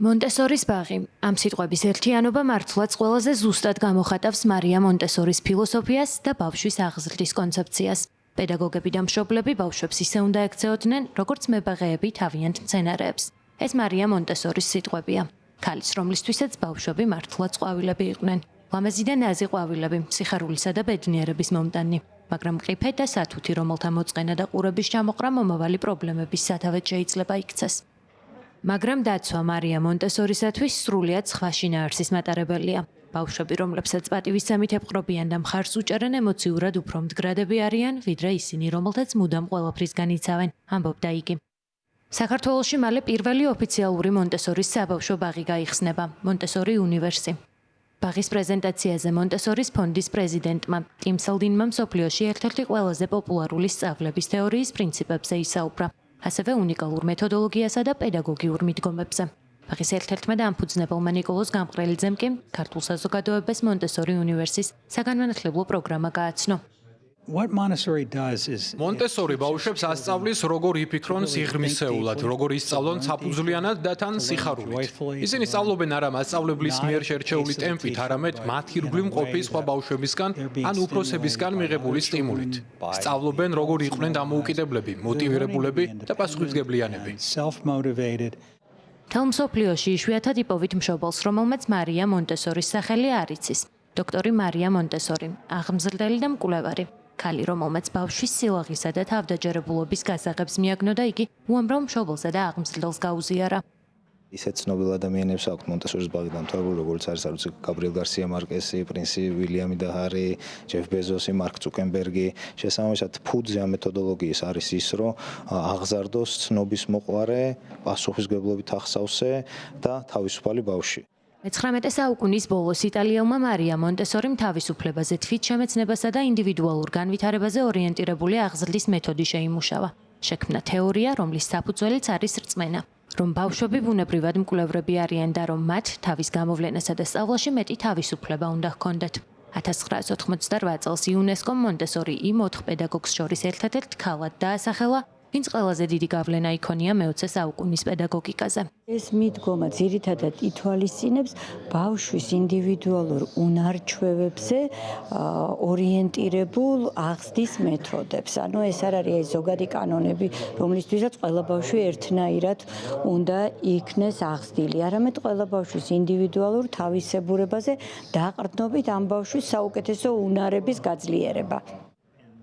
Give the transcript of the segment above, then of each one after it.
მონტესორის ბაღი. ამ სიტყვების ერთიანობა მართლაც ყველაზე ზუსტად გამოხატავს მარია მონტესორის ფილოსოფიას და ბავშვის აღზრდის კონცეფციას. პედაგოგები და მშობლები ბავშვებს ისე უნდა ექცეოდნენ, როგორც მებაღეები თავიანთ მცენარეებს. ეს მარია მონტესორის სიტყვებია. ქალის, რომლისთვისაც ბავშვები მართლაც ყვავილები იყვნენ. ლამაზი და ნაზი ყვავილები, სიხარულისა და ბედნიერების მომტანი. მაგრამ მყიფე და სათუთი, რომელთა მოწყენა და ყურების ჩამოყრა მომავალი პრობლემების სათავედ შეიძლება იქცეს. მაგრამ დაცვა მარია მონტესორისათვის სრულიად სხვა შინაარსის მატარებელია. ბავშვები, რომლებსაც პატივისცემით ეპყრობიან და მხარს უჭერენ, ემოციურად უფრო მდგრადები არიან, ვიდრე ისინი, რომელთაც მუდამ ყველაფრისგან იცავენ, ამბობდა იგი. საქართველოში მალე პირველი ოფიციალური მონტესორის საბავშვო ბაღი გაიხსნება, მონტესორი უნივერსი. ბაღის პრეზენტაციაზე მონტესორის ფონდის პრეზიდენტმა ტიმ სელდინმა მსოფლიოში ერთ-ერთი ყველაზე პოპულარული სწავლების თეორიის პრინციპებზე ისაუბრა. ასევე უნიკალურ მეთოდოლოგიასა და პედაგოგიურ მიდგომებზე. ბაღის ერთ-ერთმა დამფუძნებელმა ნიკოლოზ გამყრელიძემ კი ქართულ საზოგადოებას მონტესორი უნივერსის საგანმანათლებლო პროგრამა გააცნო. მონტესორი ბავშვებს ასწავლის, როგორ იფიქრონ სიღრმისეულად, როგორ ისწავლონ საფუძვლიანად და თან სიხარულით. ისინი სწავლობენ არა მასწავლებლის მიერ შერჩეული ტემპით, არამედ მათ ირგვლივ მყოფი სხვა ბავშვებისგან ან უფროსებისგან მიღებული სტიმულით. სწავლობენ, როგორ იყვნენ დამოუკიდებლები, მოტივირებულები და პასუხისმგებლიანები. მთელ მსოფლიოში იშვიათად იპოვით მშობელს, რომელმაც მარია მონტესორის სახელი არ იცის. დოქტორი მარია მონტესორი, აღმზრდელი და მკვლევარი. ქალი, რომელმაც ბავშვის სილაღისა და თავდაჯერებულობის გასაღებს მიაგნო და იგი უამრავ მშობელსა და აღმზრდელს გაუზიარა. ისეთ ცნობილ ადამიანებს აქვთ მონტესორის ბაღი დამთავრებული, როგორც არის გაბრიელ გარსია მარკესი, პრინსი ვილიამი და ჰარი, ჯეფ ბეზოსი, მარკ ცუკერბერგი. შესაბამისად, ფუძე ამ მეთოდოლოგიის არის ის, რომ აღზარდოს ცნობის მოყვარე, პასუხისმგებლობით ახსავსე და თავისუფალი ბავშვი. მე-19 საუკუნის ბოლოს იტალიელმა მარია მონტესორიმ თავისუფლებაზე, თვით შემეცნებასა და ინდივიდუალურ განვითარებაზე ორიენტირებული აღზრდის მეთოდი შეიმუშავა. შექმნა თეორია, რომლის საფუძველიც არის რწმენა, რომ ბავშვები ბუნებრივად მკვლევრები არიან და რომ მათ თავის გამოვლენასა და სწავლაში მეტი თავისუფლება უნდა ჰქონდეთ. 1988 წელს იუნესკომ მონტესორი იმ 4 პედაგოგს შორის ერთადერთ ქალად დაასახელა, ვინც ყველაზე დიდი გავლენა იქონია მე-20 საუკუნის პედაგოგიკაზე. ეს მიდგომა ძირითადად ითვალისწინებს ბავშვის ინდივიდუალურ უნარჩვევებზე ორიენტირებულ აღზრდის მეთოდებს. ანუ ეს არ არის ზოგადი კანონები, რომლისთვისაც ყველა ბავშვი ერთნაირად უნდა იქნეს აღზრდილი, არამედ ყველა ბავშვის ინდივიდუალურ თავისებურებაზე დაყრდნობით ამ ბავშვის საუკეთესო უნარების გაძლიერება.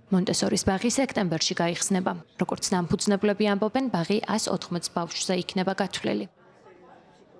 მონტესორის ბაღი სექტემბერში გაიხსნება. როგორც დამფუძნებლები ამბობენ, ბაღი 180 ბავშვზე იქნება გათვლილი.